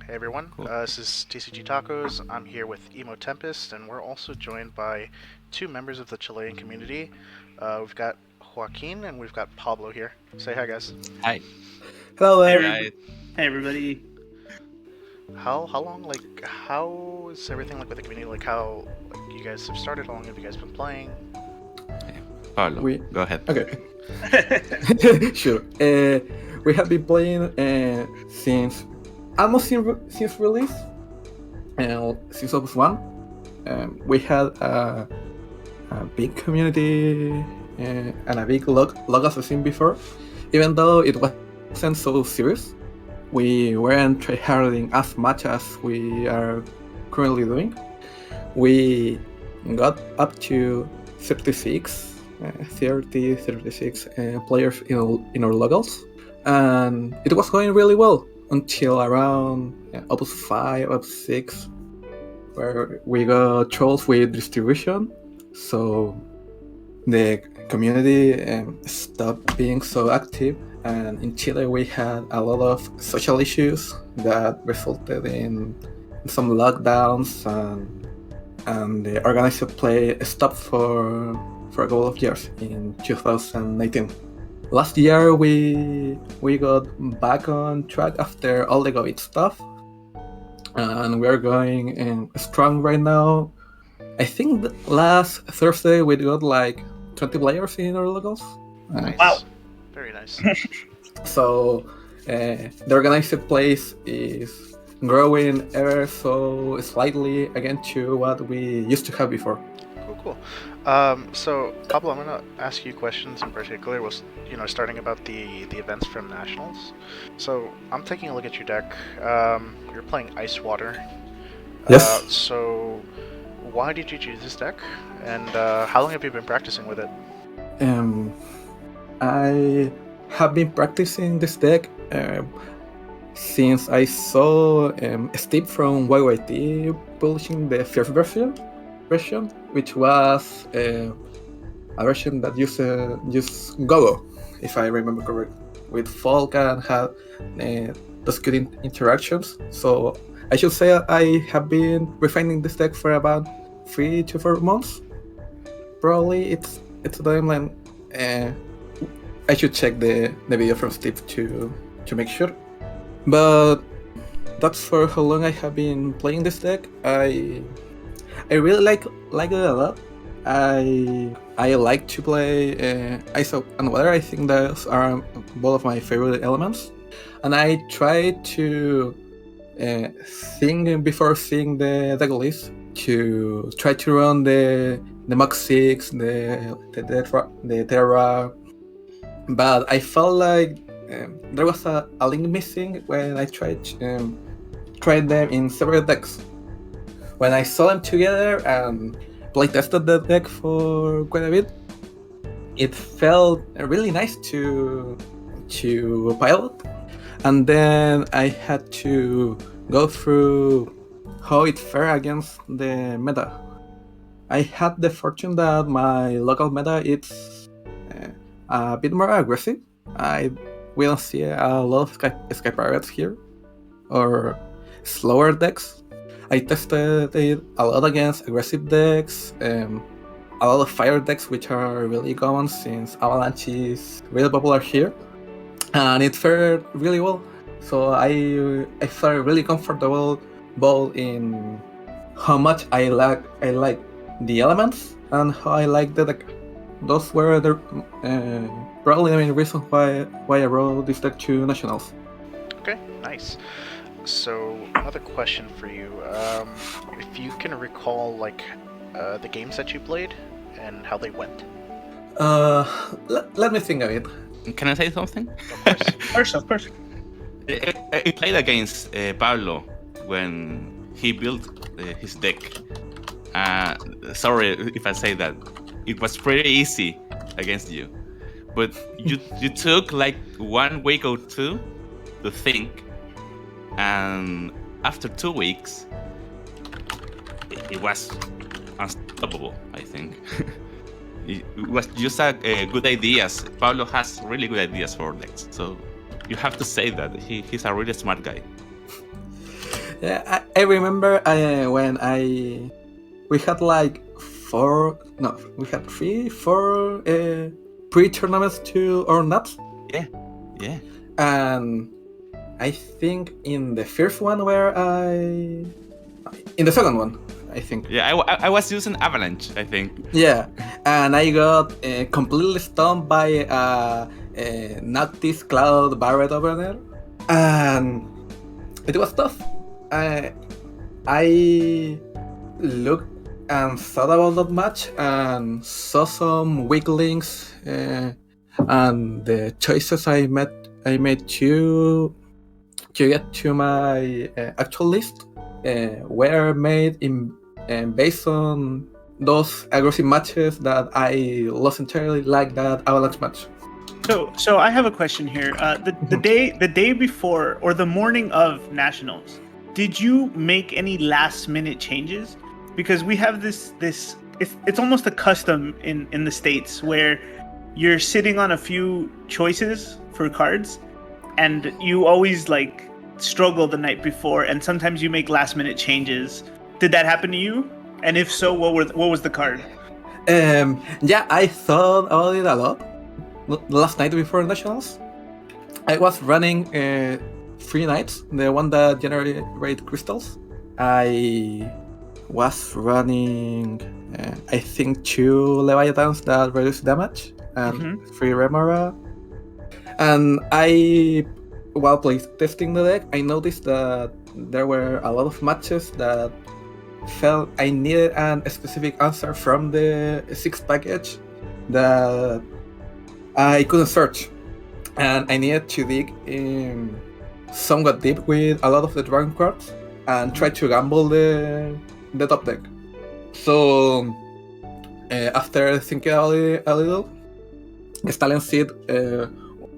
Hey everyone, Cool. this is TCG Tacos. I'm here with Emo Tempest, and we're also joined by two members of the Chilean community. We've got Joaquin and we've got Pablo here. Say hi, guys. Hi. Hello, Hey, everybody. guys. Hey, everybody. How is everything like with the community? How you guys have started? How long have you guys been playing? Pablo, We go ahead. okay. Sure. We have been playing since almost since release, since Opus One. We had a big community and a big log assassin before, even though it wasn't so serious. We weren't tryharding as much as we are currently doing. We got up to 36 36 players in our locals, and it was going really well until around Opus 5, Opus 6, where we got trolls with distribution, so the community stopped being so active, and in Chile we had a lot of social issues that resulted in some lockdowns, and the organized play stopped for a couple of years in 2019. Last year we got back on track after all the COVID stuff, and we're going strong right now. I think last Thursday we got like 20 players in our locals. Nice. Wow. Very nice. So the organized place is growing ever so slightly again to what we used to have before. Cool. So Pablo, I'm gonna ask you questions in particular. Starting about the events from Nationals. So I'm taking a look at your deck. You're playing Ice Water. Yes. So why did you choose this deck, and how long have you been practicing with it? I have been practicing this deck since I saw Steve from YYT publishing the first version, which was a version that used Gogo, if I remember correctly, with Folk and had those good interactions. So I should say I have been refining this deck for about 3 to 4 months. Probably it's a timeline. I should check the video from Steve to make sure. But that's for how long I have been playing this deck. I really like it a lot. I like to play Ice and Water. I think those are both of my favorite elements, and I try to think before seeing the deck list to try to run the Mach 6, the Terra, but I felt like there was a link missing when I tried them in several decks. When I saw them together and playtested the deck for quite a bit, it felt really nice to pilot, and then I had to go through how it fared against the meta. I had the fortune that my local meta is a bit more aggressive. We don't see a lot of Sky Pirates here, or slower decks. I tested it a lot against aggressive decks, a lot of fire decks, which are really common since Avalanche is really popular here, and it fared really well. So I felt really comfortable both in how much I like the elements and how I like the deck. Those were the probably the main reason why I wrote this deck to Nationals. Okay, nice. So another question for you: if you can recall, the games that you played and how they went. Let me think of it. Can I say something? Of course. I played against Pablo when he built his deck. Sorry if I say that. It was pretty easy against you. But you took like 1 week or two to think. And after 2 weeks, it was unstoppable, I think. It was just good ideas. Pablo has really good ideas for decks. So you have to say that he's a really smart guy. Yeah, I remember when we had like we had 4 pre-tournaments to our nuts, Yeah. and I think in the first one in the second one, I think. Yeah, I was using Avalanche, I think. Yeah, and I got completely stunned by Noctis Cloud Barret over there, and it was tough. I looked and thought about that match and saw some weak links, and the choices I made to get to my actual list were made in based on those aggressive matches that I lost entirely, like that Avalanche match. So I have a question here. The day before or the morning of nationals, did you make any last minute changes? Because we have this it's almost a custom in the States where you're sitting on a few choices for cards, and you always like struggle the night before, and sometimes you make last minute changes. Did that happen to you? And if so, what was the card? Yeah, I thought about it a lot. Last night before nationals, I was running 3 nights, the one that generate crystals. I was running, I think, 2 Leviathans that reduce damage and 3 Remora. And while testing the deck, I noticed that there were a lot of matches that felt I needed a specific answer from the 6 package that I couldn't search. And I needed to dig in somewhat deep with a lot of the dragon cards and try to gamble the top deck. So after thinking about it a little, Stallion Seed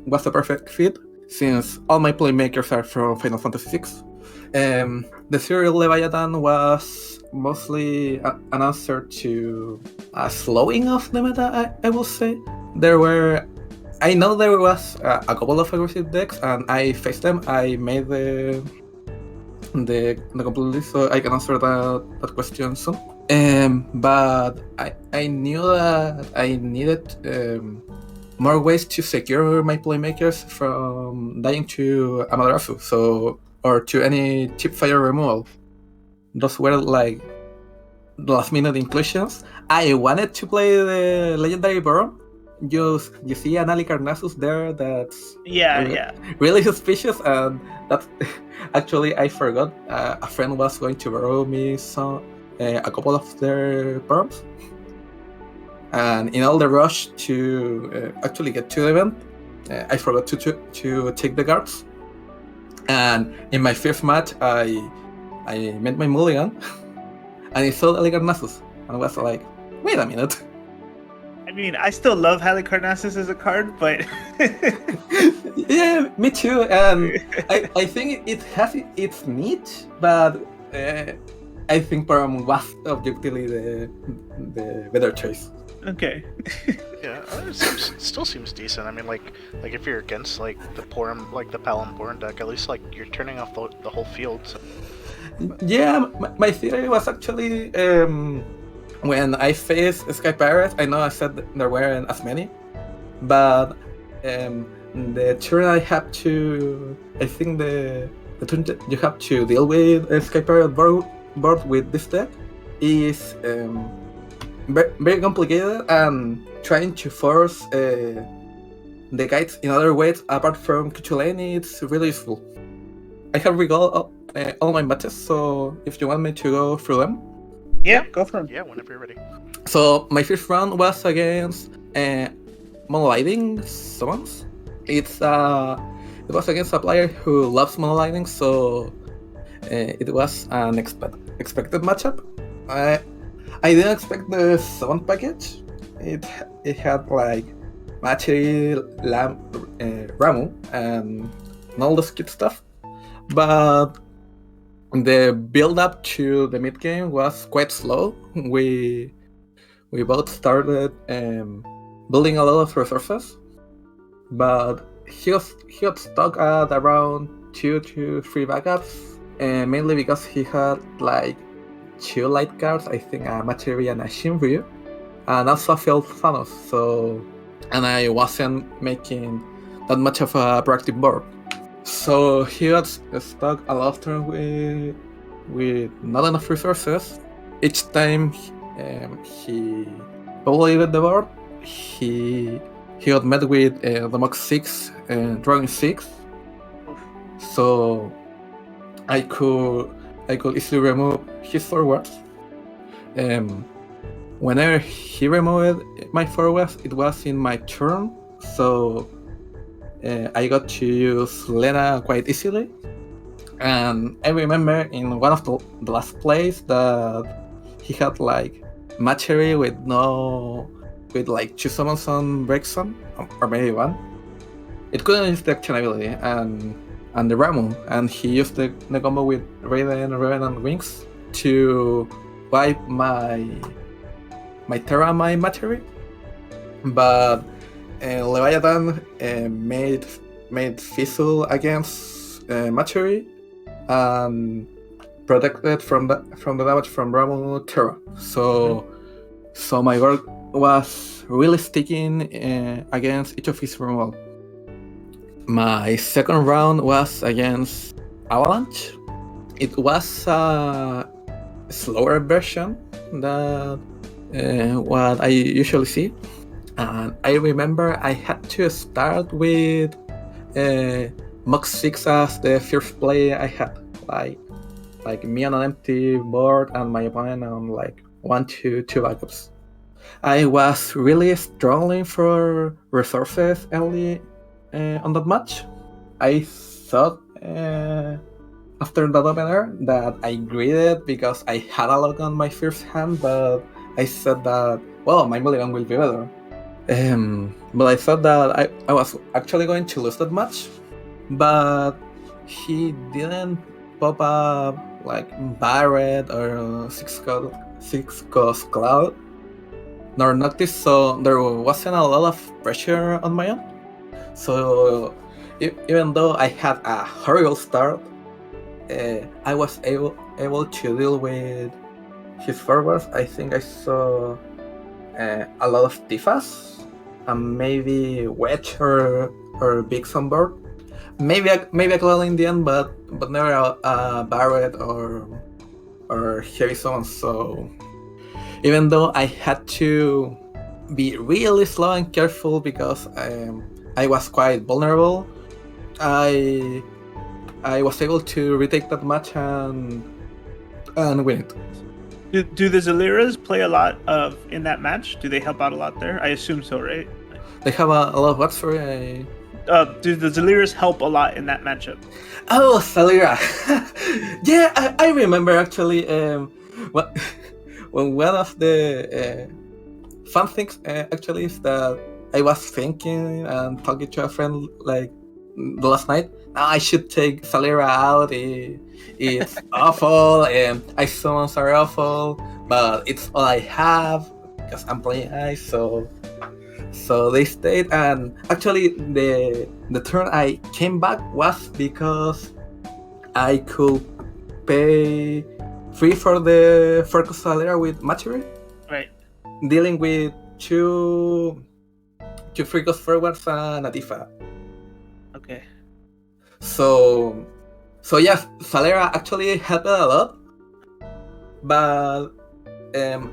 was a perfect fit since all my playmakers are from Final Fantasy VI. The Serial Leviathan was mostly an answer to a slowing of the meta, I will say. I know there was a couple of aggressive decks, and I faced them. I made the complete list, so I can answer that question soon. But I knew that I needed more ways to secure my playmakers from dying to Amaterasu, or to any chip fire removal. Those were like last minute inclusions. I wanted to play the legendary Baron. You see an Alicarnassus there that's really suspicious, and that's actually I forgot. A friend was going to borrow me a couple of their Barons, and in all the rush to actually get to the event, I forgot to take the guards. And in my first match, I made my mulligan, and I saw Alicarnassus, and I was like, wait a minute. I mean, I still love Halicarnassus as a card, but yeah, me too. And I think it has its niche, but I think Param was objectively the better choice. Okay. Yeah, it still seems decent. I mean, like if you're against like the Palom Bourne deck, at least like you're turning off the whole field. So. Yeah, my theory was actually when I faced Sky Pirates, I know I said there weren't as many, but the turn I have to, I think the turn you have to deal with Sky Pirate board with this deck is very complicated, and trying to force the guides in other ways apart from Chilean, it's really useful. I have recalled all my matches, so if you want me to go through them. Yeah, go for them. Yeah, whenever you're ready. So my first round was against Monolighting Summons. It was against a player who loves Monolighting, so it was an expected matchup. I didn't expect the summon package. It had like Machi, Ramu, and all this good stuff, but the build up to the mid game was quite slow. We both started building a lot of resources, but he got stuck at around 2 to 3 backups mainly because he had like 2 light cards, I think a Machiry and a Shinryu, and also a Field Thanos, so... And I wasn't making that much of a proactive board. So he got stuck a lot of turns with not enough resources. Each time he populated the board, he got met with the Mach 6 and Dragon 6. So I could easily remove his forwards. Whenever he removed my forwards, it was in my turn, so I got to use Lena quite easily. And I remember in one of the last plays that he had like Machiry with like 2 summons on Breakson, or maybe 1. It couldn't use the action ability and the Ramu, and he used the combo with Raiden, and Wings to wipe my Terra and my Machiry. But Leviathan made Fizzle against Machiry and protected from the damage from Ramu Terra. So my work was really sticking against each of his removal. My second round was against Avalanche. It was a slower version than what I usually see. And I remember I had to start with Mach 6 as the first play I had. Like me on an empty board and my opponent on like 1-2 backups. I was really struggling for resources early on that match. I thought after that opener that I greeted because I had a lot on my first hand, but I said that, well, my mulligan will be better. But I thought that I was actually going to lose that match, but he didn't pop up like Barret or Six Cost Cloud, nor Noctis, so there wasn't a lot of pressure on my own. So even though I had a horrible start, I was able to deal with his forwards. I think I saw a lot of Tifas and maybe Wedge or Big Sunboard. Maybe a Cloud in the end, but never a Barret or Heavy Summon. So even though I had to be really slow and careful because I was quite vulnerable, I was able to retake that match and win it. Do the Zaliras play a lot in that match? Do they help out a lot there? I assume so, right? They have a lot of what? Sorry. Do the Zaliras help a lot in that matchup? Oh, Zalira. Yeah, I remember actually. One of the fun things actually is that I was thinking and talking to a friend like the last night. I should take Zalira out. It's awful, and ice summons are awful, but it's all I have because I'm playing ice. So they stayed, and actually the turn I came back was because I could pay 3 for the Focus Zalira with Machiry. Right. Dealing with two free cost forwards and a Tifa. Okay. So yeah, Zalira actually helped a lot, but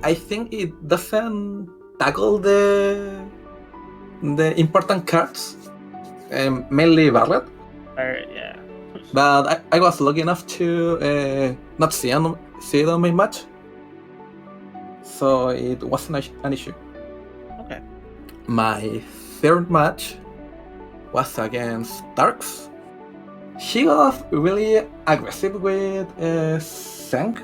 I think it doesn't tackle the important cards, mainly Barret. Barret, yeah. But I was lucky enough to not see it on my match, so it wasn't an issue. Okay. My third match was against Darks. He got really aggressive with Zeng.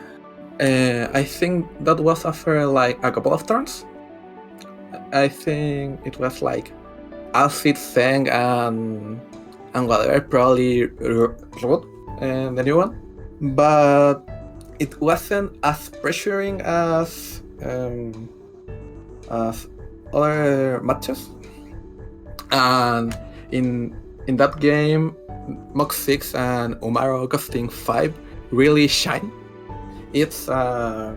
I think that was after like a couple of turns. I think it was like Acid, Zeng, and whatever, probably Root, the new one. But it wasn't as pressuring as other matches. And in that game, Mach 6 and Umaro costing 5 really shine. It's a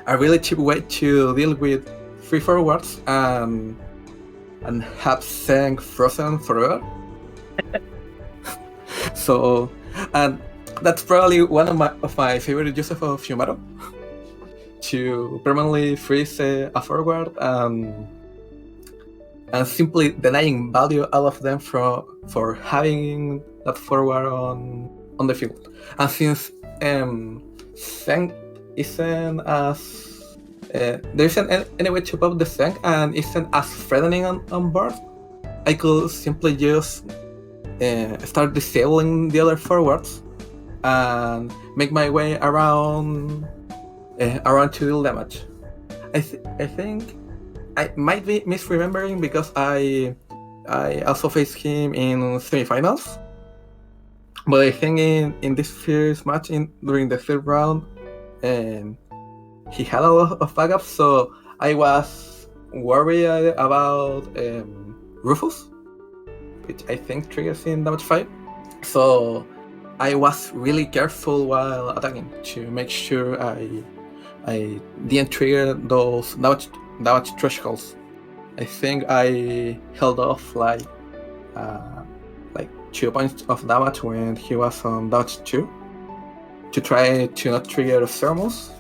really cheap way to deal with 3 forwards and have Zeng frozen forever. So, and that's probably one of my favorite uses of Shumaro, to permanently freeze a forward and simply denying value all of them for having that forward on the field. And since Zeng isn't as there isn't any way to pop the Zeng and isn't as threatening on board, I could simply just start disabling the other forwards and make my way around to deal damage. I think I might be misremembering because I also faced him in semifinals, but I think in this first match during the third round, he had a lot of backups, so I was worried about Rufus, which I think triggers in damage 5. So I was really careful while attacking to make sure I didn't trigger those damage thresholds. I think I held off like 2 points of damage when he was on damage 2 to try to not trigger Thermos.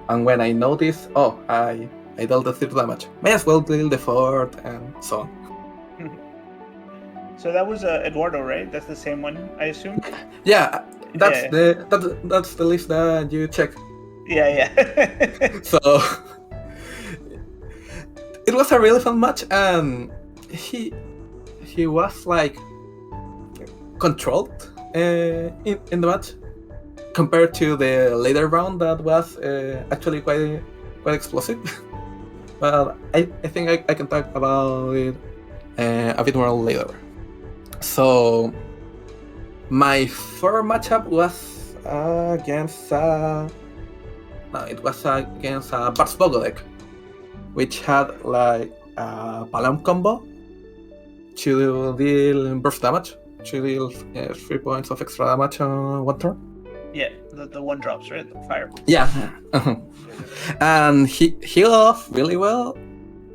And when I noticed, I dealt the 3rd damage, may as well deal the 4th and so on. So that was Eduardo, right? That's the same one, I assume. Yeah, that's the list that you check. Yeah. So it was a really fun match, and he was like controlled in the match compared to the later round that was actually quite explosive. But I think I can talk about it a bit more later. So my 4th matchup was against Bart's Bogo deck, which had like a Palom combo to deal burst damage, to deal 3 points of extra damage on 1 turn. Yeah, the 1-drops, right? The fire. Yeah. And he healed off really well.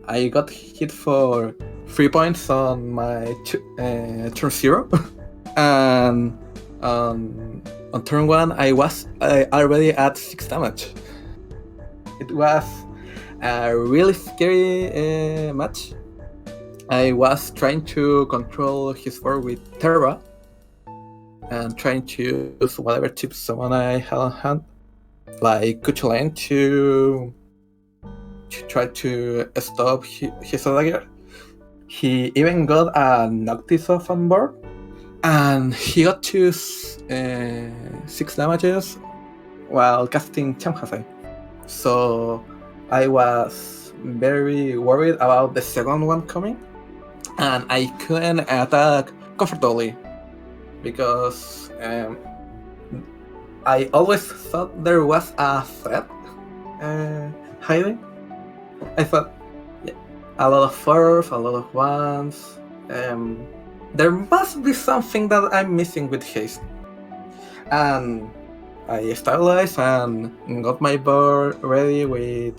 I got hit for 3 points on my turn 0. And on turn 1, I was already at 6 damage. It was a really scary match. I was trying to control his board with Terra and trying to use whatever chips someone I had on hand, like Chilean, to try to stop his dagger. He even got a Noctis off on board, and he got to 6 damages while casting Chamhasai. So I was very worried about the second one coming, and I couldn't attack comfortably because I always thought there was a threat hiding. I thought a lot of 4s, a lot of 1s. There must be something that I'm missing with haste. And I stabilized and got my board ready with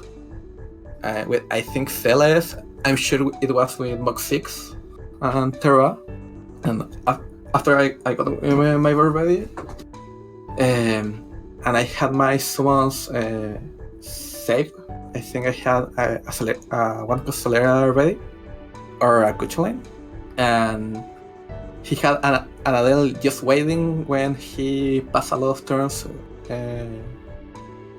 I think Celes. I'm sure it was with Mach 6 and Terra. And after I got my board ready, and I had my summons saved. I think I had one Costalera ready, or a Cuchulain, and he had an Adele just waiting when he passed a lot of turns,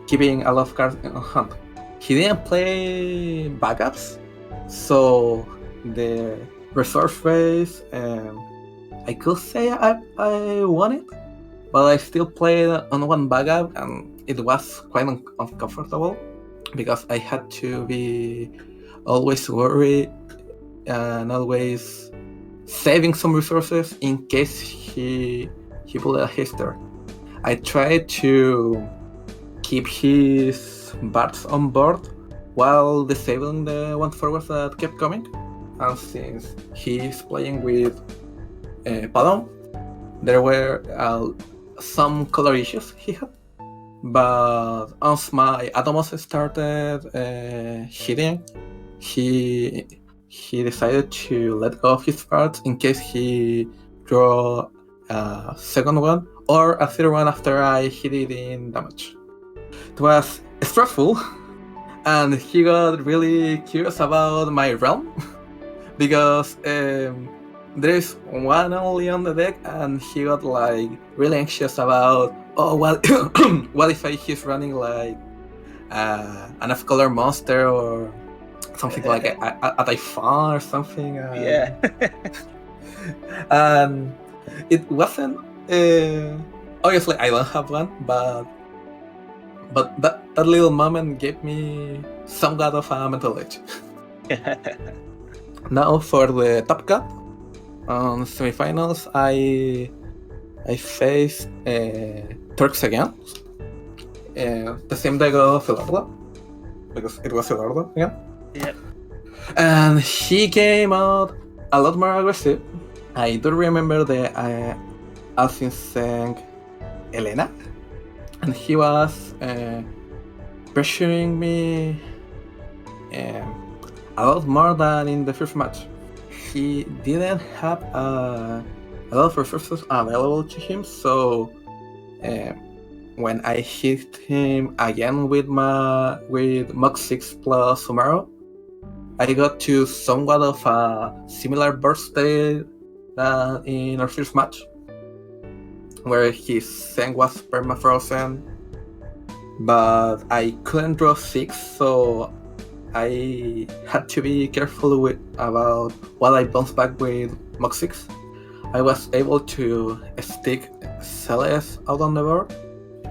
keeping a lot of cards on hand. He didn't play backups, so the resource phase, I could say I won it, but I still played on one backup, and it was quite uncomfortable because I had to be always worried and always saving some resources in case he pulled a haster. I tried to keep his bards on board while disabling the 1 forwards that kept coming, and since he's playing with Palom, there were some color issues he had, But once my Atomos started hitting, he decided to let go of his parts in case he draw a second one or a third one after I hit it in damage. It was stressful, and he got really curious about my realm because there is one only on the deck, and he got like really anxious about, oh, what what if he's running like an off-color monster or something like a Typhon or something. Yeah. And it wasn't. Obviously, I don't have one, but that little moment gave me somewhat of a mental edge. Now for the top cut on semifinals, I faced Turks again. The same deck of Eduardo, because it was Eduardo again. Yep. And he came out a lot more aggressive. I do remember the Alcin sang Elena, and he was pressuring me a lot more than in the first match. He didn't have a lot of resources available to him, so when I hit him again with Mach 6 plus Sumaru, I got to somewhat of a similar burst state than in our first match, where his Zen was permafrozen, but I couldn't draw 6, so I had to be careful about what I bounced back with Mach 6. I was able to stick Celeste out on the board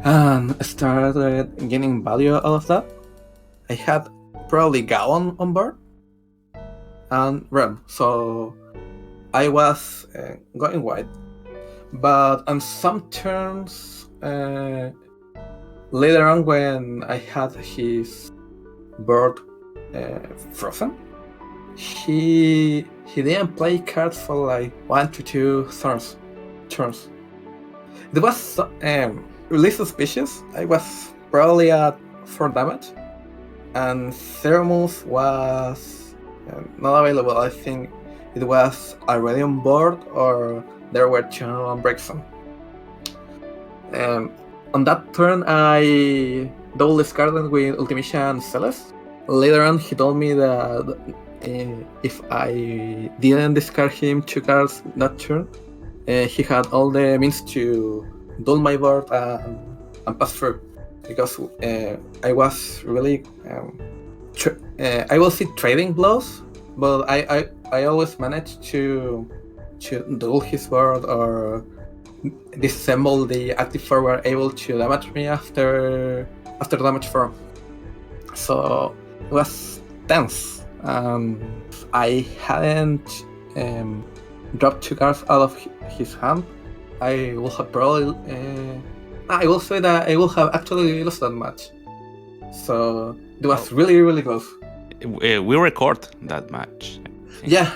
and started gaining value out of that. I had probably Gaon on board and Rem, so I was going wide. But on some turns later on, when I had his board frozen, he didn't play cards for like 1 to 2 turns. It was really suspicious. I was probably at 4 damage, and Thermos was not available. I think it was already on board, or there were 2 on Breakson. On that turn, I double discarded with Ultimisha and Celeste. Later on, he told me that if I didn't discard him 2 cards that turn, he had all the means to duel my board and pass through, because I was really I will see trading blows, but I always managed to duel his board or disassemble the active forward able to damage me after damage form. So it was tense. I hadn't dropped 2 cards out of his hand. I will have probably I will say that I will have actually lost that match. So it was really, really close. We record that match. Yeah,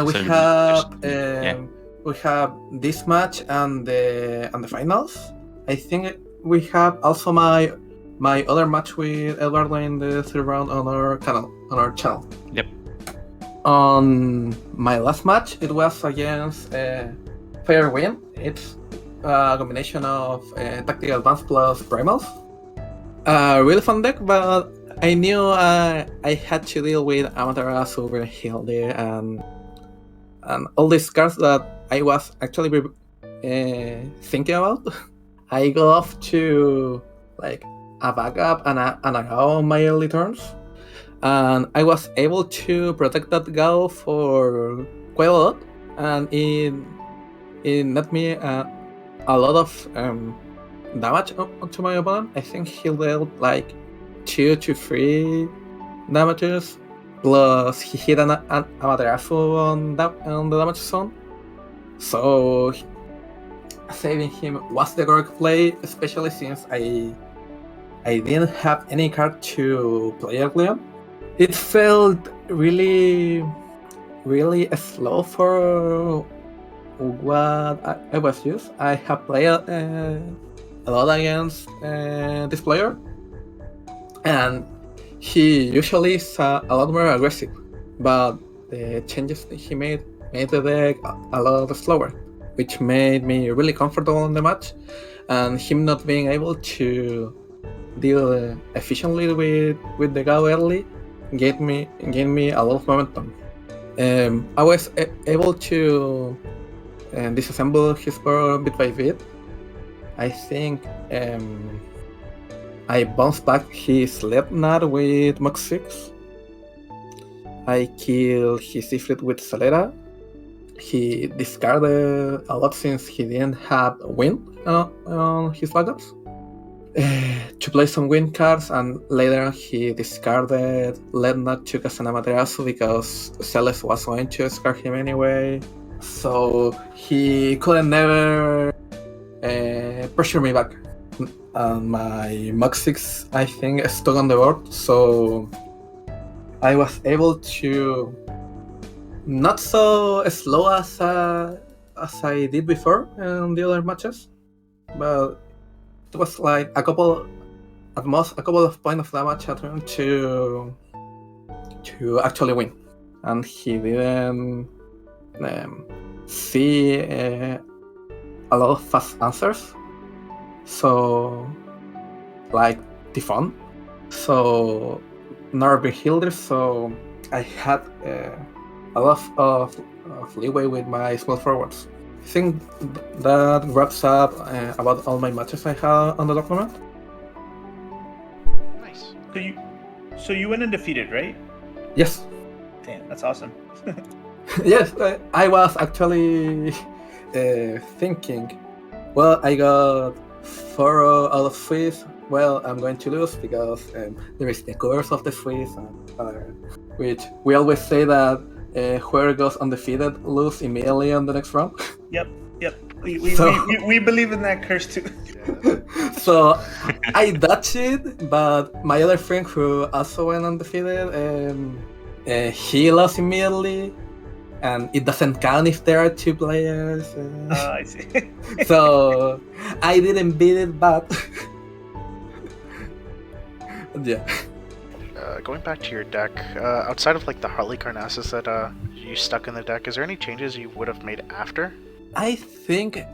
we So, have yeah. we have this match and the finals. I think we have also my other match with Eduardo in the 3rd round on our channel. Yep. On my last match, it was against Fire Wind. It's a combination of Tactical Advance plus Primals. Really fun deck, but I knew I had to deal with Amaterasu over Hilde and all these cards that I was actually thinking about. I go off to like a backup and a Gao on my early turns, and I was able to protect that Gao for quite a lot, and it net me a lot of damage to my opponent. I think he dealt like 2 to 3 damages, plus he hit an Amaterasu on the damage zone. So saving him was the correct play, especially since I didn't have any card to play early on. It felt really, really slow for what I was used. I have played a lot against this player, and he usually is a lot more aggressive, but the changes that he made the deck a lot slower, which made me really comfortable in the match, and him not being able to deal efficiently with the Gao early gave me a lot of momentum. I was able to disassemble his power bit by bit. I think I bounced back his left nut with Mach 6. I killed his Ifrit with Solera. He discarded a lot since he didn't have wind on his backups to play some wind cards, and later he discarded left nut to Kasana Materasu because Celes was going to discard him anyway. So he couldn't never pressure me back. And my Mach 6, I think, stuck on the board, so I was able to not so slow as I did before in the other matches, but it was like at most a couple of points of damage at turn to actually win, and he didn't see a lot of fast answers, so like Typhon, so nor Behilder, so I had a lot of leeway with my small forwards. I think that wraps up about all my matches I had on the tournament. Nice. So you went undefeated, right? Yes. Damn, that's awesome. Yes, I was actually thinking, well, I got 4 out of Swiss. Well, I'm going to lose because there is the curse of the Swiss, which we always say that whoever goes undefeated lose immediately on the next round. Yep. We believe in that curse too. So I dodged it, but my other friend who also went undefeated, he lost immediately, and it doesn't count if there are 2 players. I see. So I didn't beat it, but yeah. Going back to your deck, outside of like the Hartley Carnassus that you stuck in the deck, is there any changes you would have made after? I think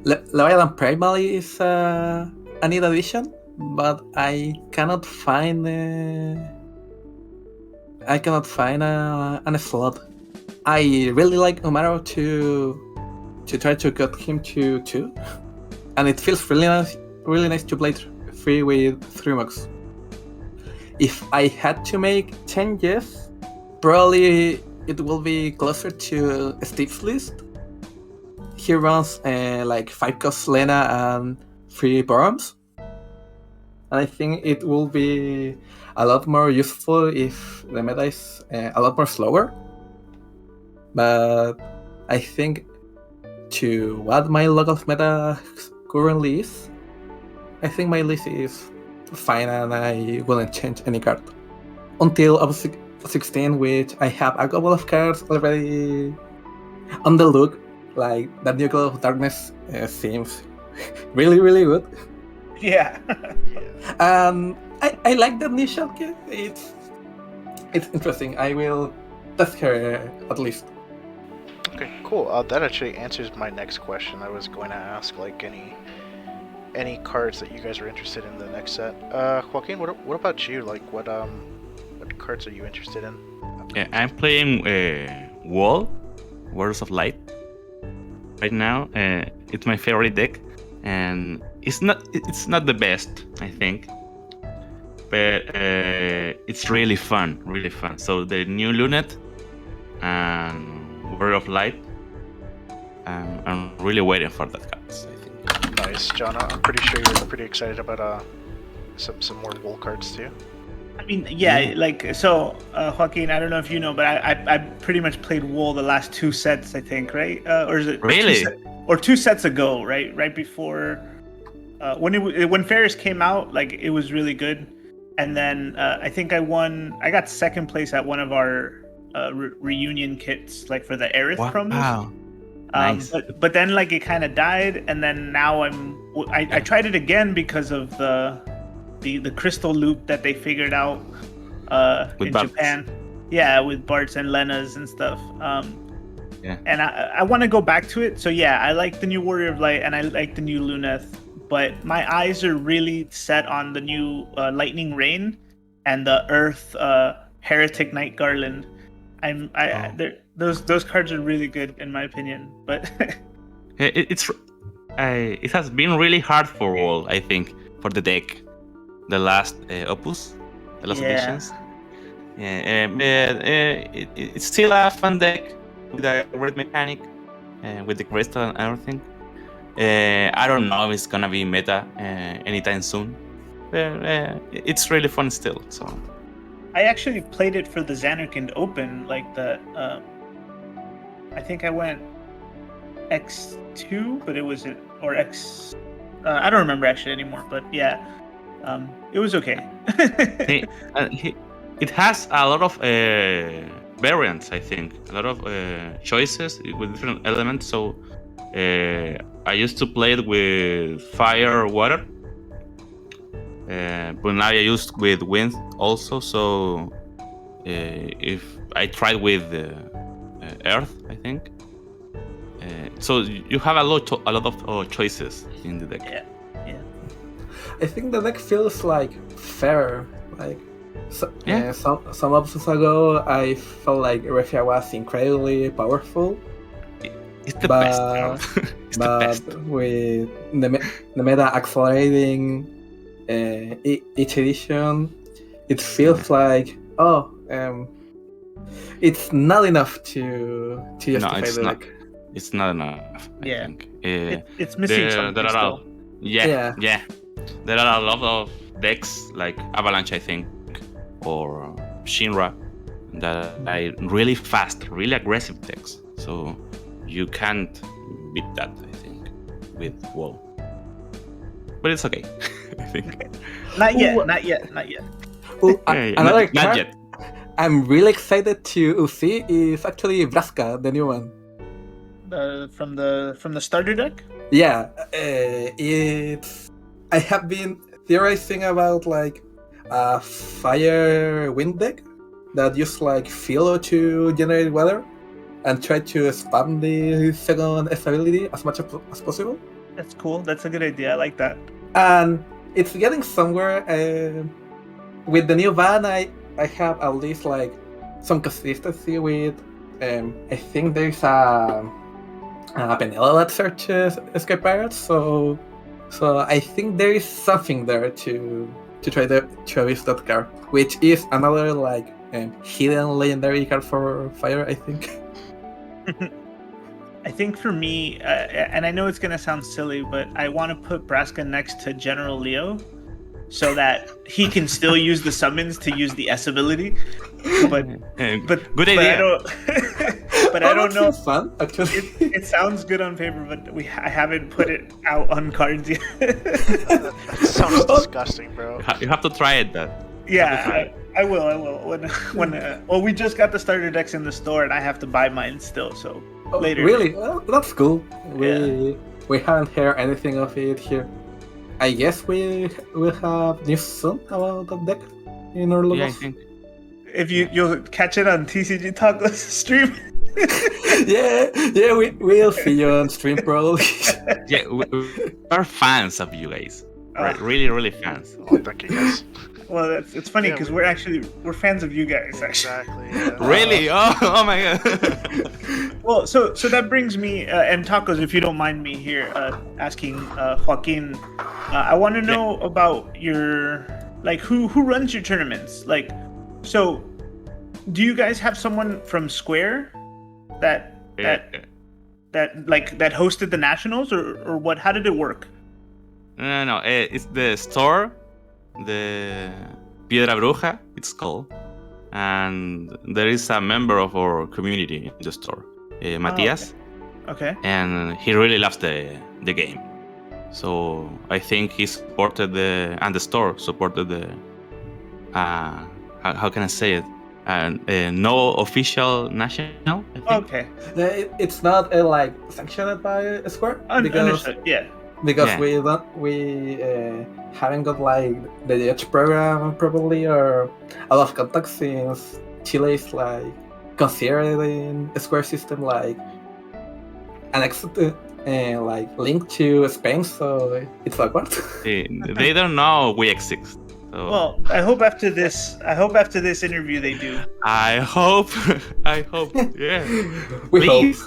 Leviathan Primal is a neat addition, but I cannot find a slot. I really like Umaro to try to cut him to 2, and it feels really nice to play 3 with 3 mugs. If I had to make changes, probably it will be closer to Steve's list. He runs like 5 cost Lena and 3 Borums. And I think it will be a lot more useful if the meta is a lot more slower. But I think to what my local meta currently is, I think my list is fine and I wouldn't change any card. Until up 16, which I have a couple of cards already on the look. Like that new Cloud of Darkness seems really, really good. Yeah. I like that new Shulker. It's interesting. I will test her at least. Okay, cool. That actually answers my next question. I was going to ask like any cards that you guys are interested in the next set. Joaquin, what about you? Like what cards are you interested in? Yeah, I'm playing Worlds of Light right now. It's my favorite deck, and it's not the best, I think, but it's really fun. So the new Lunet and World of Light, I'm really waiting for that cards, I think. Nice, John. I'm pretty sure you're pretty excited about some more wool cards too. I mean, yeah, like, so, Joaquin, I don't know if you know, but I pretty much played Wool the last 2 sets, I think, right? Or is it really? 2 sets ago, right? Right before, when Ferris came out, like, it was really good. And then I think I got second place at one of our reunion kits, like for the Aerith promos. Nice. But then like it kind of died, and then now I tried it again because of the crystal loop that they figured out With in Bart's. Japan. Yeah, with Bart's and Lena's and stuff. Yeah. And I want to go back to it. So yeah, I like the new Warrior of Light and I like the new Luneth, but my eyes are really set on the new Lightning Rain and the Earth Heretic Night Garland. Those cards are really good in my opinion. But it has been really hard for all, I think, for the deck. The last opus, the last editions. It's still a fun deck with a great mechanic, with the crystal and everything. I don't know if it's gonna be meta anytime soon. It's really fun still. So I actually played it for the Xanarkand Open, like the. I think I went X2, but it was or X. I don't remember actually anymore, but yeah, it was okay. It has a lot of variants, I think, a lot of choices with different elements. So I used to play it with fire or water, but now I used with wind also. So if I tried with earth, I think. So you have a lot of choices in the deck. Yeah. I think the deck feels like fair. Like some episodes ago, I felt like Refia was incredibly powerful. It's the best. It's the best. With the meta accelerating each edition, it feels like it's not enough to justify the deck. It's not enough. I think. It's missing something. There are There are a lot of decks like Avalanche, I think, or Shinra that are really fast, really aggressive decks. So you can't beat that, I think, with WoW. But it's okay, I think. Not yet. Ooh, another not card yet. I'm really excited to see is actually Vraska, the new one. From the starter deck? Yeah, I have been theorizing about like a fire wind deck that use like Philo to generate weather and try to spam the second ability as much as possible. That's cool. That's a good idea. I like that. And it's getting somewhere. With the new ban, I have at least like some consistency with. I think there's a Penela that searches Escape Pirates, so I think there is something there to try to use that card, which is another like hidden legendary card for fire, I think. I think for me, and I know it's gonna sound silly, but I want to put Vraska next to General Leo, so that he can still use the summons to use the S ability. But good idea. But I don't know. Fun, actually. It sounds good on paper, but I haven't put it out on cards yet. That sounds disgusting, bro. You have to try it, that. Yeah, I will. When we just got the starter decks in the store, and I have to buy mine still. So later. Really? Well, that's cool. We haven't heard anything of it here. I guess we will have news soon about that deck in our logos. Yeah, I think. If you'll catch it on TCG Talk stream. yeah, we'll see you on stream probably. Yeah, we're fans of you guys. Right, really fans. Oh, thank you guys. Well, it's funny because we're fans of you guys actually. Exactly. Yeah. Really? Oh my god. Well, so that brings me and Tacos, if you don't mind me here asking Joaquin, I want to know about your who runs your tournaments. So do you guys have someone from Square that hosted the nationals or what? How did it work? No, it's the store, the Piedra Bruja, it's called, and there is a member of our community in the store, Matias. Okay. And he really loves the game, so I think he supported and the store supported the how can I say it? No official national, I think. Okay, It's not like sanctioned by Square understood. Yeah. because Yeah. we haven't got like the DH program probably or a lot of contacts since Chile is like considered in the Square system like an exit like link to Spain, so it's awkward. They don't know we exist. So Well, I hope after this interview they do, I hope. I hope. Yeah. We Please.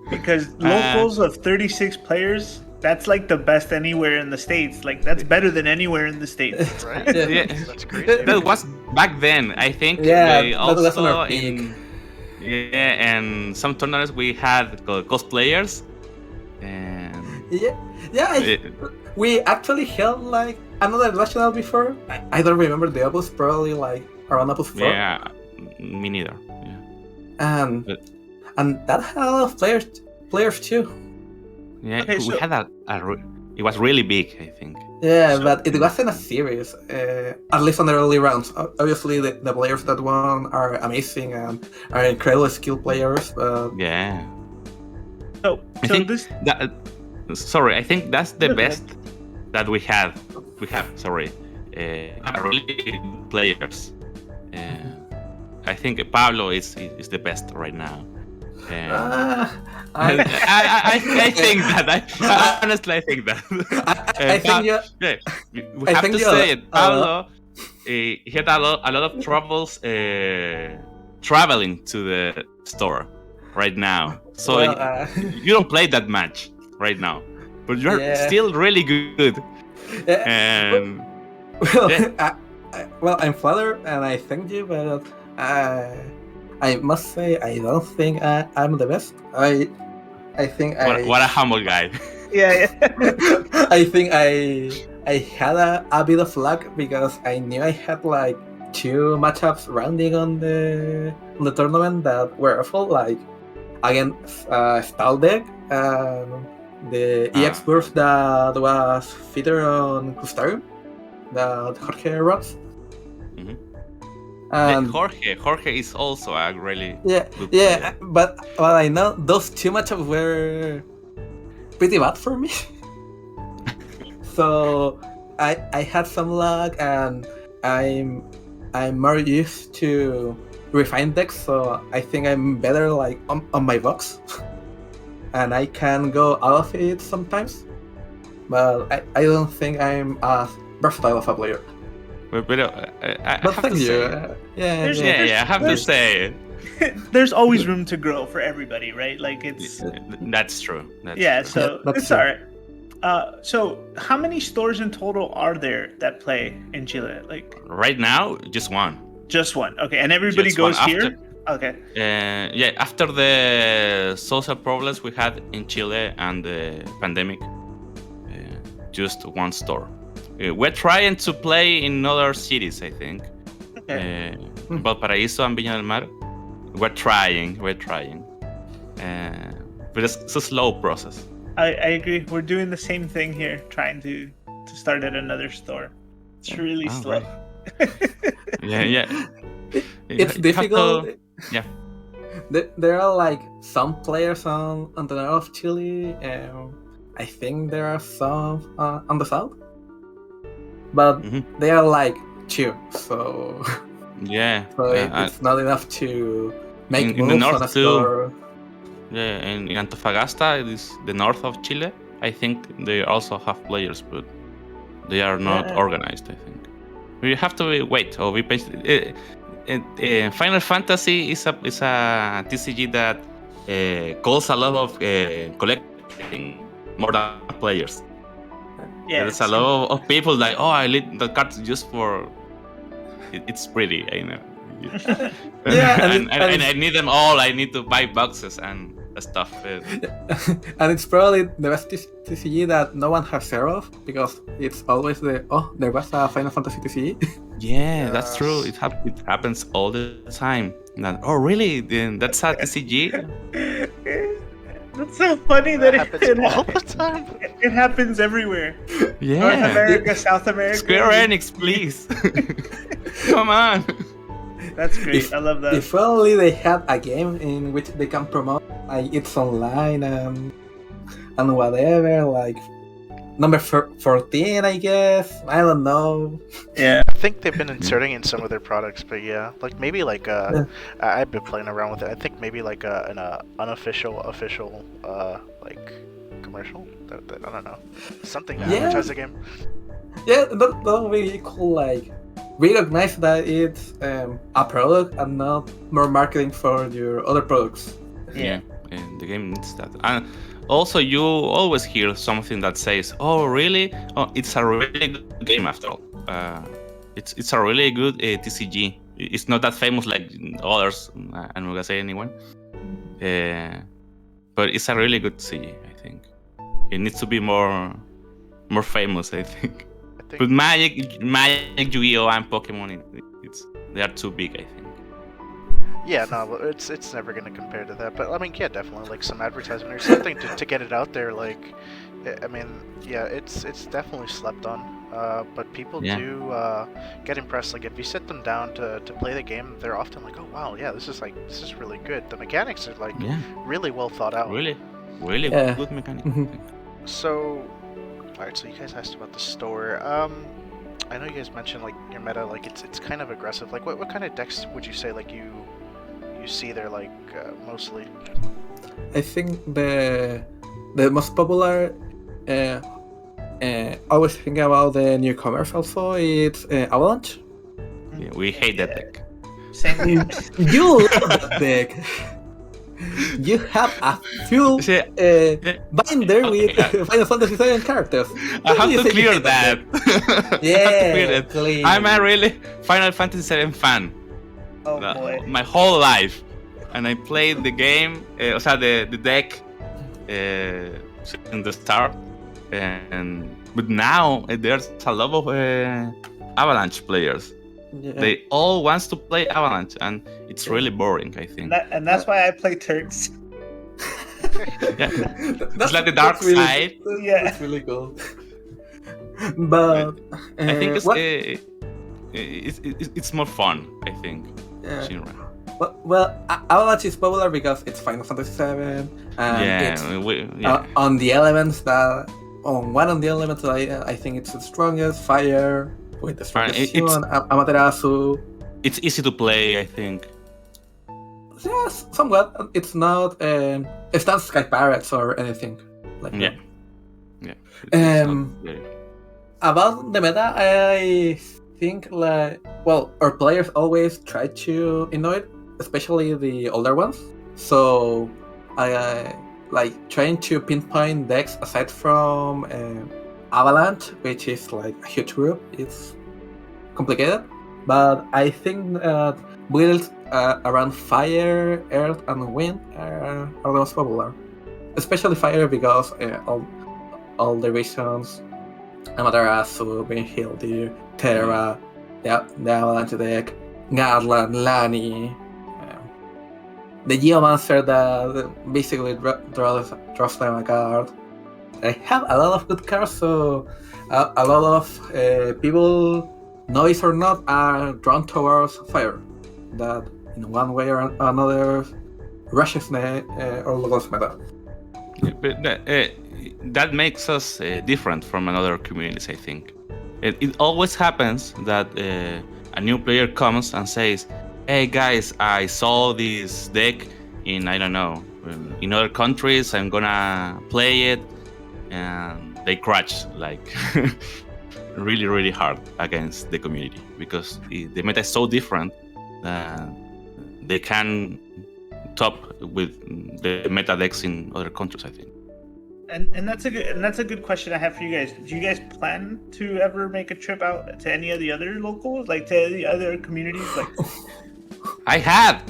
because locals of 36 players, that's like the best anywhere in the States. Like that's better than anywhere in the States. Right? Yeah. That's crazy. That was back then. I think Yeah, they that was also on our peak. and some tournaments we had cosplayers, and We actually held like another national before. I don't remember the Opus, probably like around Opus 4. yeah, me neither. Yeah, And But- and that had a lot of players too. yeah. Okay, we so- had it was really big. I think. Yeah, So- but it wasn't a series, at least on the early rounds. Obviously, the players that won are amazing and are incredibly skilled players, but Yeah. So, I so think this that. Sorry, I think that's the No, go best that we have. Sorry, are really good players. I think Pablo is the best right now. I, I think that. I honestly think that. I think you. Yeah, we I have think to you say it. are- Pablo, he had a lot of troubles traveling to the store right now. So Well, you don't play that much right now, but you're Yeah. still really good. yeah, And well, yeah. well, I'm flattered and I thank you, but I must say I don't think I'm the best. I think what a humble guy. yeah. I think I had a bit of luck because I knew I had like 2 matchups rounding on the tournament that were awful, like against Stall deck and the EX burst that was featured on Custarium that Jorge runs. Mhm. And Jorge is also a really yeah, good yeah, player. but I know those 2 matchups were pretty bad for me. So I had some luck, and I'm more used to refined decks, so I think I'm better like on my box, and I can go out of it sometimes. But I don't think I'm as versatile of a player. But I But have thank to you. say, There's- yeah, I have to there's- say, There's always room to grow for everybody, right? Like it's that's true. That's yeah. true. So Yeah, that's it's true. all right. So how many stores in total are there that play in Chile? Like Right now, just one. just one. Okay, and everybody Just one. goes here. Okay. Yeah, after the social problems we had in Chile and the pandemic, just one store. We're trying to play in other cities, I think. Okay. Valparaíso and Viña del Mar. We're trying. But it's a slow process. I agree. We're doing the same thing here, trying to start at another store. It's really Oh, slow. Yeah. It's You have to- difficult. yeah. There are like some players on the north of Chile. I think there are some on the south, but Mhm. they are like 2, so Yeah. it's not enough to make in the moves north on a too. store. Yeah, in Antofagasta, it is the north of Chile. I think they also have players, but they are not Yeah. organized. I think we have to wait. Or we Final Fantasy is a TCG that calls a lot of collecting more than players. Yeah. There's a lot of people like, oh, I need the cards just for. It's pretty, I know. Yeah, and I need them all. I need to buy boxes and stuff. And it's probably the best TCG that no one has heard of because it's always there was a Final Fantasy TCG. Yeah, that's true. It happens all the time. Oh, really? Then that's a TCG? That's so funny that happens all the time. it happens everywhere. North Yeah. America, South America. Square Enix, please. Come on. That's great. I love that. If only they had a game in which they can promote like it's online and whatever, like number 14, I guess. I don't know. Yeah. I think they've been inserting in some of their products, but yeah, like maybe like I've been playing around with it. I think maybe like an unofficial official like commercial. That I don't know, something to advertise the game. Yeah, that would be cool. Like recognize that it's a product and not more marketing for your other products. Yeah, and the game needs that. And also, you always hear something that says, "Oh, really? Oh, it's a really good game after all. It's a really good TCG. It's not that famous like others. I'm not gonna say anyone, but it's a really good TCG. I think it needs to be more famous. I think. But Magic, Yu-Gi-Oh, and Pokemon, they are too big. I think. Yeah, no, it's never gonna compare to that. But I mean, yeah, definitely like some advertisement or something to get it out there. Like, I mean, yeah, it's definitely slept on. But people do get impressed. Like if you sit them down to play the game, they're often like, oh wow, yeah, this is really good. The mechanics are like really well thought out. Really good mechanics. So, alright, so you guys asked about the store. I know you guys mentioned like your meta, like it's kind of aggressive. Like what kind of decks would you say like you see there like mostly? I think the most popular always think about the newcomers also it's Avalanche. Yeah, we hate that deck. Same. You love that deck. You have a full binder with Final Fantasy VII characters. I have to clear that. Yeah, I'm a really Final Fantasy VII fan. Oh boy. My whole life. And I played the game, the deck in the start. But now there's a lot of Avalanche players. Yeah. They all wants to play Avalanche, and it's really boring, I think. And that's why I play Turks. Yeah, it's like the dark side. Yeah, that's really cool. But I think it's more fun. I think. Yeah. Well, Avalanche is popular because it's Final Fantasy VII, and on the elements that one of the elements that I think it's the strongest, fire. With the strongest human, Amaterasu. It's easy to play, I think. Yes, somewhat. It's not Sky Pirates or anything like that. Yeah. About the meta, I think our players always try to innovate, especially the older ones. So I trying to pinpoint decks aside from Avalanche, which is like a huge group. It's complicated, but I think builds around fire, earth, and wind are the most popular. Especially fire because all the reasons Amaterasu, Ben Hildy, Terra, the Avalanche deck, Garland, Lani, the Geomancer that basically draws them a card. I have a lot of good cards, so a lot of people, noise or not, are drawn towards fire. That in one way or another rushes or logos meta. Yeah, but that makes us different from another communities, I think. It always happens that a new player comes and says, "Hey guys, I saw this deck in, I don't know, in other countries, I'm gonna play it." And they crash like really, really hard against the community because the meta is so different that they can top with the meta decks in other countries, I think. And that's a good question I have for you guys. Do you guys plan to ever make a trip out to any of the other locals, like to the other communities? Like, I have.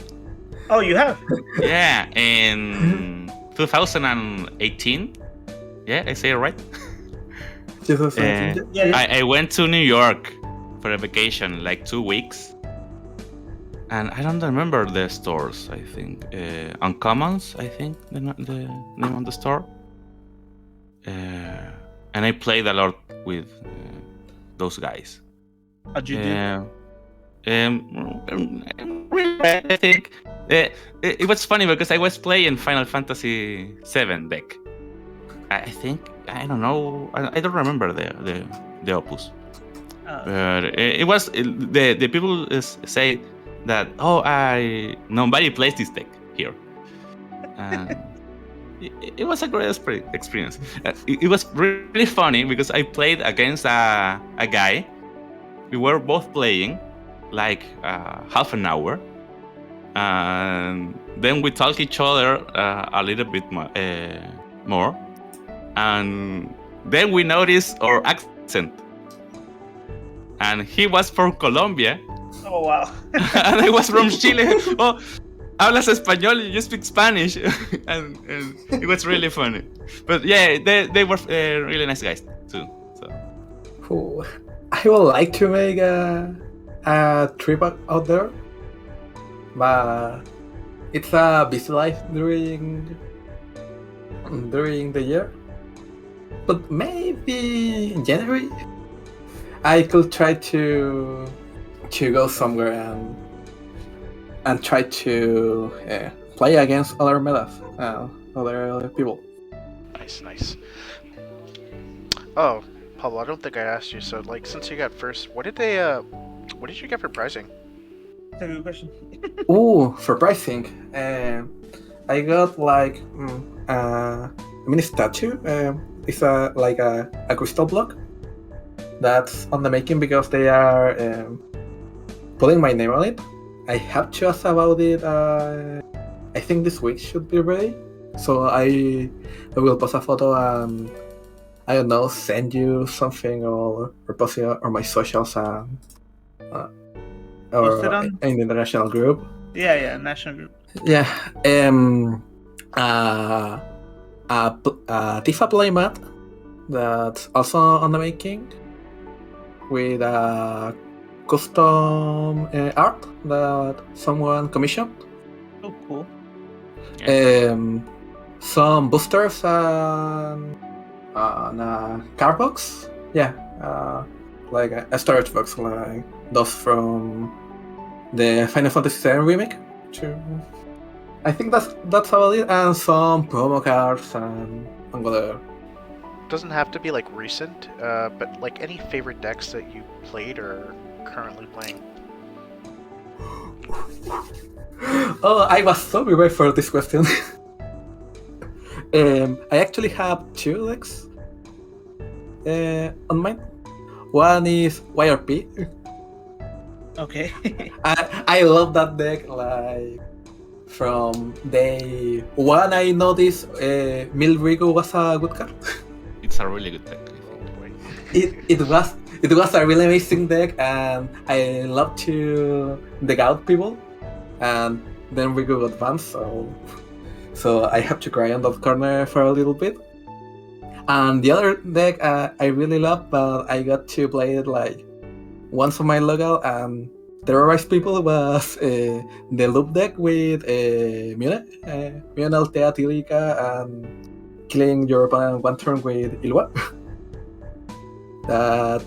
Oh, you have? Yeah, in 2018. Yeah, I say it right. I went to New York for a vacation, like 2 weeks. And I don't remember the stores, I think. Uncommons, I think, the name of the store. And I played a lot with those guys. How'd you do? really bad. I think it was funny because I was playing Final Fantasy VII deck. I think I don't know. I don't remember the opus. But it was the people say that nobody plays this deck here. It was a great experience. It was really funny because I played against a guy. We were both playing like half an hour, and then we talked each other a little bit more, and then we noticed our accent. And he was from Colombia. Oh wow! And I was from Chile. Oh, hablas español, you speak Spanish, and it was really funny. But yeah, they were really nice guys too. So I would like to make a trip out there, but it's a busy life during the year. But maybe in January, I could try to go somewhere and try to play against other metas, other people. Nice. Oh, Pablo, I don't think I asked you. So, like, since you got first, what did you get for pricing? That's a good question. Ooh, surprising! I got like a mini statue. It's like a crystal block that's on the making because they are putting my name on it. I have to ask about it. I think this week should be ready. So I will post a photo and I don't know, send you something or post it on my socials or Post it on? in the international group. Yeah, national group. Yeah. Tifa playmat that's also on the making with a custom art that someone commissioned. Oh, cool. Some boosters and a card box. Yeah, like a storage box, like those from the Final Fantasy VII remake. I think that's about it, and some promo cards and whatever. Doesn't have to be like recent, but like any favorite decks that you played or currently playing. Oh, I was so prepared for this question. I actually have two decks on mine. One is YRP. Okay. I love that deck. Like from day one, I noticed Milrigo was a good card. it's a really good deck. It was a really amazing deck, and I love to dig out people, and then we go advance. So I have to cry on that corner for a little bit. And the other deck I really love, but I got to play it like once on my local and terrorize people was the loop deck with Mune Altea Tilica and killing your opponent one turn with Ilwa. That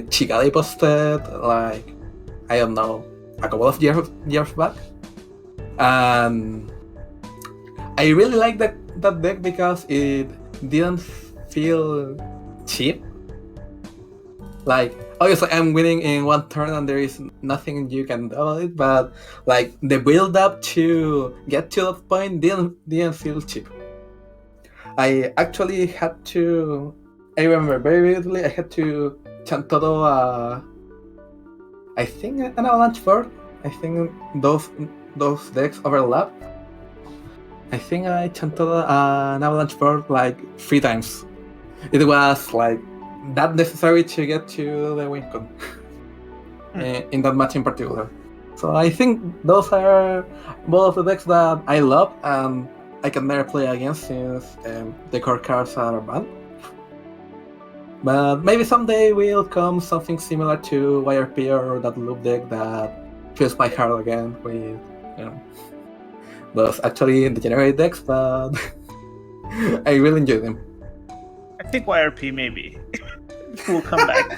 Chigadi posted like, I don't know, a couple of years back. And I really like that deck because it didn't feel cheap. Like, obviously I'm winning in one turn and there is nothing you can do about it, but like the build up to get to that point didn't feel cheap. I actually had to, I remember very vividly, I had to Chantoro I think an avalanche board. I think those decks overlap. I think I Chantoro an avalanche board like 3 times. It was like that necessary to get to the win con in that match in particular. So I think those are both of the decks that I love and I can never play against since the core cards are banned. But maybe someday will come something similar to YRP or that loop deck that fills my heart again with, those actually degenerate decks, but I really enjoy them. I think YRP maybe will come back.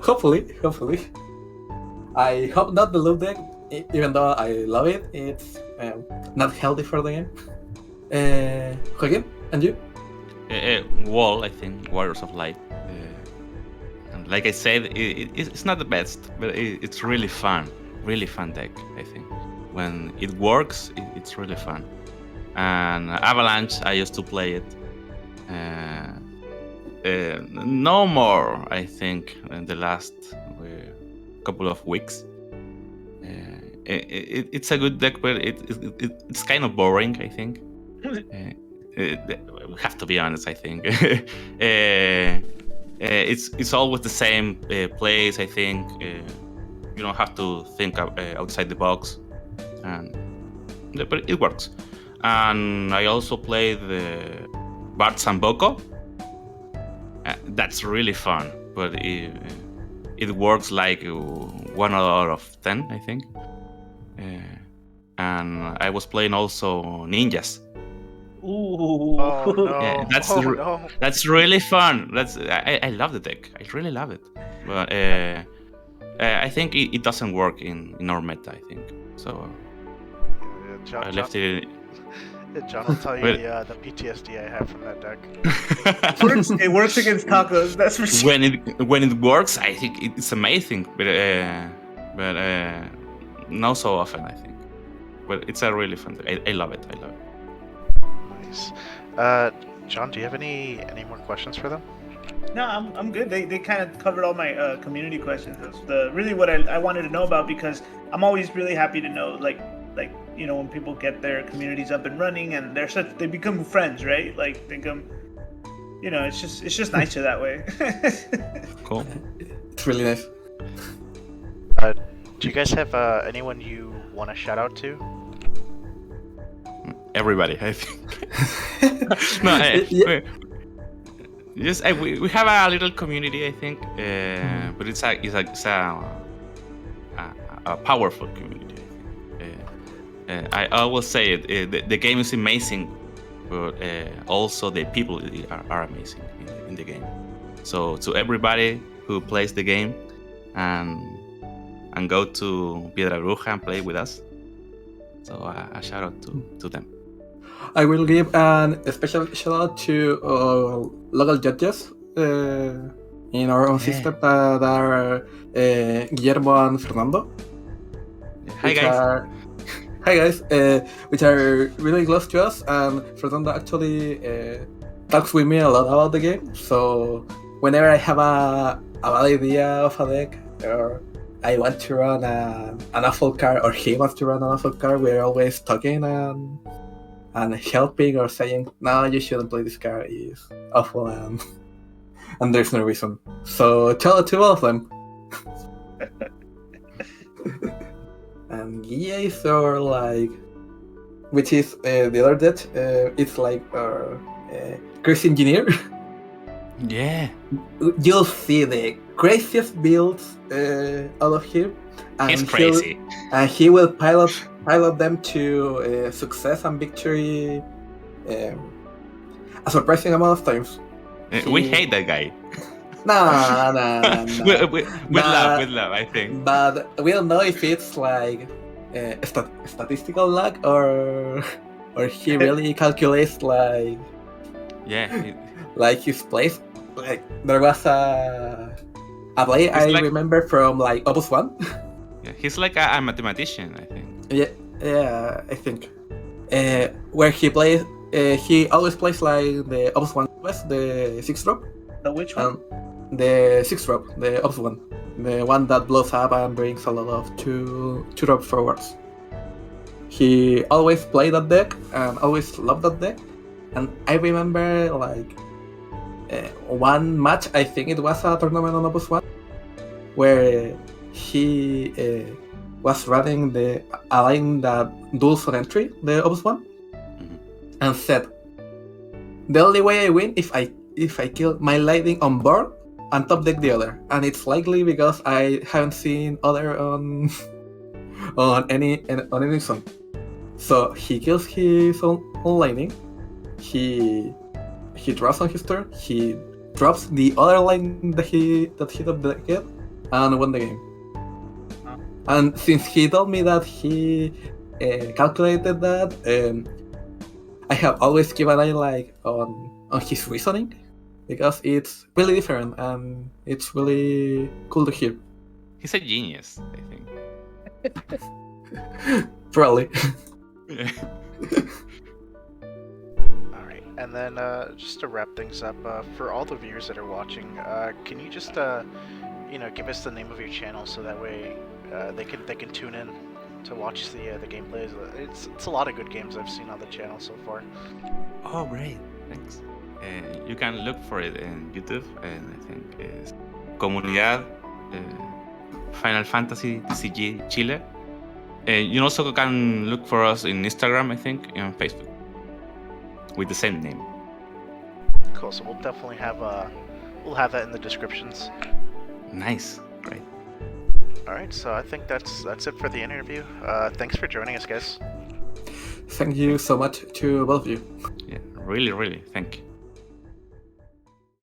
Hopefully. I hope not the loop deck, even though I love it. It's not healthy for the game. Joaquin, and you? Wall, I think, Warriors of Light. And like I said, it's not the best, but it's really fun deck, I think. When it works, it's really fun. And Avalanche, I used to play it. No more, I think, in the last couple of weeks. It's a good deck, but it's kind of boring, I think. We have to be honest, I think. It's always the same plays, I think. You don't have to think outside the box, but it works. And I also play the Bout and Boko. That's really fun, but it works like 1 out of 10, I think. And I was playing also Ninjas. Ooh. Oh no! Yeah, no! that's really fun. I love the deck. I really love it. But I think it doesn't work in our meta, I think. So I left it. John will tell you But- the PTSD I have from that deck. It works against tacos, that's for sure. when it works, I think it's amazing. But not so often, I think. But it's a really fun deck. I love it. Nice. John, do you have any more questions for them? No, I'm good. They kind of covered all my community questions. That's really what I wanted to know about, because I'm always really happy to know, like when people get their communities up and running and they become friends, right? Like they become, it's just nicer that way. Cool. It's really nice. Do you guys have anyone you want to shout out to? Everybody, I think. No, Yeah. just we have a little community, I think, but it's a powerful community. I always say it. The game is amazing, but also the people are amazing in the game. So to everybody who plays the game and go to Piedra Bruja and play with us. So a shout out to them. I will give a special shout out to local judges in our own system that are Guillermo and Fernando. Hi guys. Hi guys, which are really close to us, and Fernando actually talks with me a lot about the game. So whenever I have a bad idea of a deck, or I want to run an awful card, or he wants to run an awful card, we're always talking and helping or saying, no, you shouldn't play this card, it's awful, and there's no reason. So shout out to all of them. And GAs are like, which is the other deck, it's like Chris Engineer. Yeah. You'll see the craziest builds out of him. And He's crazy. And he will pilot them to success and victory a surprising amount of times. We hate that guy. Nah. With love, I think. But we don't know if it's like statistical luck or he really calculates like his plays. Like there was a play I remember from like Opus 1. Yeah, he's like a mathematician, I think. Yeah, I think. Where he plays, he always plays like the Opus 1 quest, the 6 drop. The which one? The 6 drop, the Opus 1. The one that blows up and brings a lot of 2 drop forwards. He always played that deck and always loved that deck. And I remember like one match, I think it was a tournament on Opus 1, where he was running a line that duels on entry, the Opus 1, and said, the only way I win if I kill my lightning on board and top deck the other, and it's likely because I haven't seen other on any zone. So he kills his own lightning, he draws on his turn, he drops the other line that he top decked, and won the game. And since he told me that he calculated that, I have always given an eye like on his reasoning, because it's really different and it's really cool to hear. He's a genius, I think. Probably. All right, and then just to wrap things up, for all the viewers that are watching, can you just give us the name of your channel so that way they can tune in to watch the gameplays. It's a lot of good games I've seen on the channel so far. Oh, great. Thanks. You can look for it in YouTube, and I think it's Comunidad Final Fantasy TCG Chile. You also can look for us in Instagram, I think, and Facebook with the same name. Cool. So we'll definitely have that in the descriptions. Nice. Great. All right. So I think that's it for the interview. Thanks for joining us, guys. Thank you so much to both of you. Yeah, really, really. Thank you.